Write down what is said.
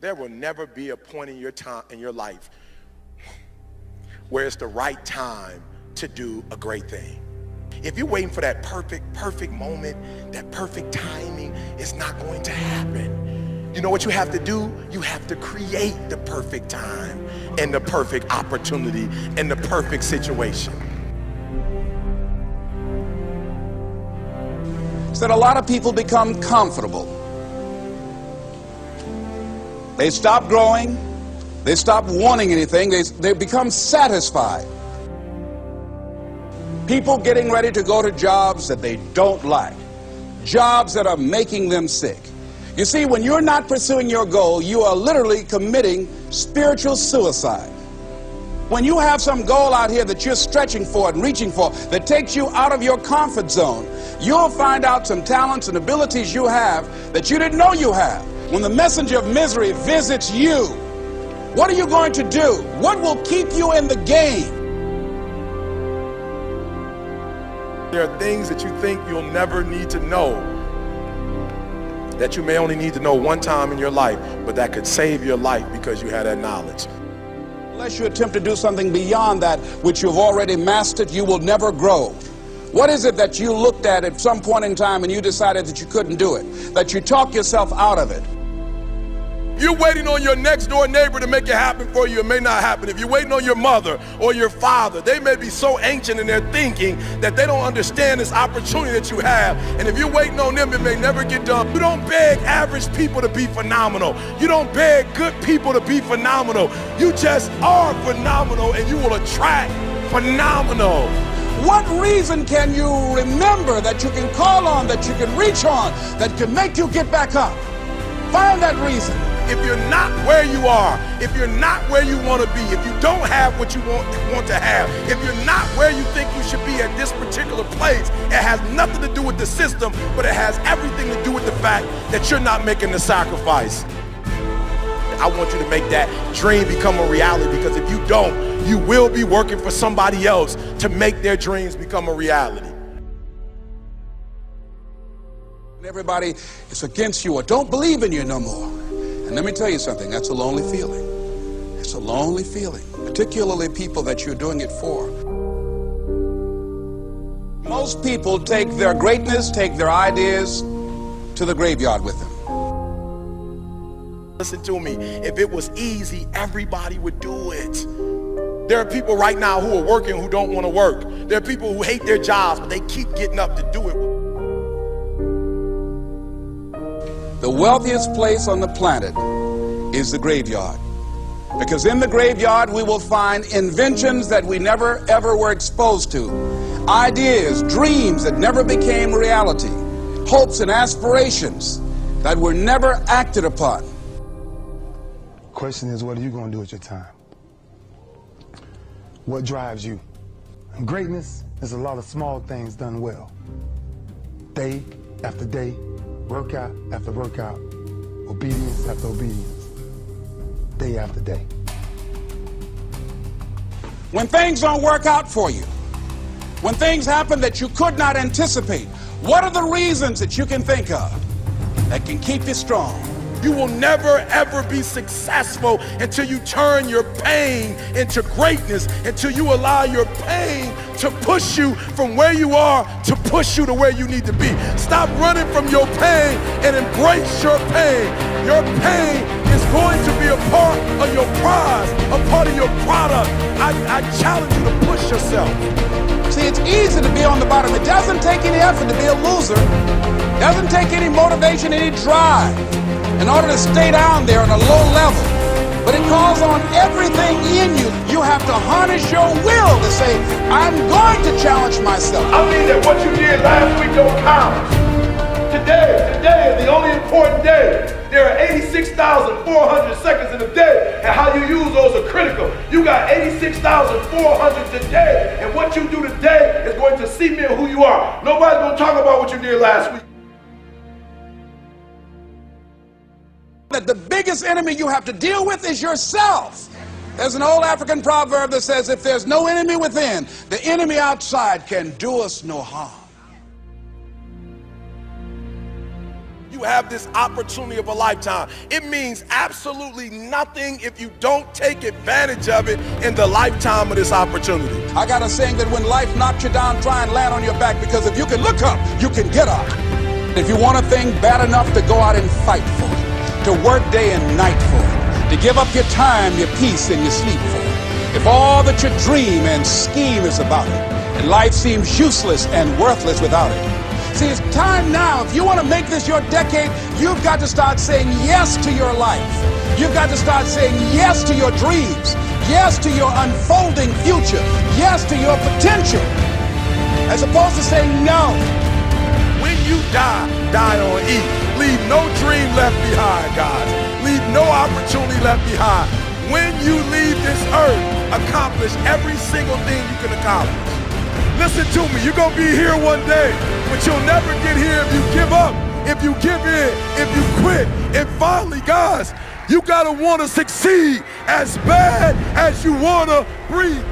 There will never be a point in your life where it's the right time to do a great thing. If you're waiting for that perfect moment, that perfect timing, it's not going to happen. You know what you have to do? You have to create the perfect time and the perfect opportunity and the perfect situation. It's that a lot of people become comfortable. They stop growing. They stop wanting anything. They become satisfied. People getting ready to go to jobs that they don't like, jobs that are making them sick. You see, when you're not pursuing your goal, you are literally committing spiritual suicide. When you have some goal out here that you're stretching for and reaching for that takes you out of your comfort zone, you'll find out some talents and abilities you have that you didn't know you have. When the messenger of misery visits you, what are you going to do? What will keep you in the game? There are things that you think you'll never need to know, that you may only need to know one time in your life, but that could save your life because you had that knowledge. Unless you attempt to do something beyond that which you've already mastered, you will never grow. What is it that you looked at some point in time and you decided that you couldn't do it, that you talked yourself out of it? You're waiting on your next door neighbor to make it happen for you, it may not happen. If you're waiting on your mother or your father, they may be so ancient in their thinking that they don't understand this opportunity that you have. And if you're waiting on them, it may never get done. You don't beg average people to be phenomenal. You don't beg good people to be phenomenal. You just are phenomenal and you will attract phenomenal. What reason can you remember that you can call on, that you can reach on, that can make you get back up? Find that reason. If you're not where you are, if you're not where you want to be, if you don't have what you want to have, if you're not where you think you should be at this particular place, it has nothing to do with the system, but it has everything to do with the fact that you're not making the sacrifice. I want you to make that dream become a reality, because if you don't, you will be working for somebody else to make their dreams become a reality. Everybody is against you or don't believe in you no more. And let me tell you something, that's a lonely feeling. It's a lonely feeling, particularly people that you're doing it for. Most people take their greatness, take their ideas to the graveyard with them. Listen to me, if it was easy, everybody would do it. There are people right now who are working who don't want to work. There are people who hate their jobs, but they keep getting up to do it. The wealthiest place on the planet is the graveyard. Because in the graveyard we will find inventions that we never ever were exposed to. Ideas, dreams that never became reality. Hopes and aspirations that were never acted upon. Question is, what are you going to do with your time? What drives you? And greatness is a lot of small things done well. Day after day, workout after workout, obedience after obedience, day after day. When things don't work out for you, when things happen that you could not anticipate, what are the reasons that you can think of that can keep you strong? You will never ever be successful until you turn your pain into greatness, until you allow your pain to push you from where you are to push you to where you need to be. Stop running from your pain and embrace your pain. Your pain is going to be a part of your prize, a part of your product. I challenge you to push yourself. See, it's easy to be on the bottom. It doesn't take any effort to be a loser. It doesn't take any motivation, any drive in order to stay down there on a low level. But it calls on everything in you. You have to harness your will to say, I'm going to challenge myself. I mean that what you did last week don't count. Today is the only important day. There are 86,400 seconds in a day, and how you use those are critical. You got 86,400 today, and what you do today is going to cement who you are. Nobody's going to talk about what you did last week. That the biggest enemy you have to deal with is yourself. There's an old African proverb that says, if there's no enemy within, the enemy outside can do us no harm. you have this opportunity of a lifetime. It means absolutely nothing if you don't take advantage of it in the lifetime of this opportunity. I got a saying that when life knocks you down, try and land on your back, because if you can look up, you can get up. If you want a thing bad enough, to go out and fight for it, to work day and night for it, to give up your time, your peace, and your sleep for it. If all that you dream and scheme is about it, and life seems useless and worthless without it. See, it's time now. If you want to make this your decade, you've got to start saying yes to your life. You've got to start saying yes to your dreams, yes to your unfolding future, yes to your potential, as opposed to saying no. When you die, die on E. Leave no dream left behind, guys. Leave no opportunity left behind. When you leave this earth, accomplish every single thing you can accomplish. Listen to me, you're going to be here one day, but you'll never get here if you give up, if you give in, if you quit. And finally, guys, you got to want to succeed as bad as you want to breathe.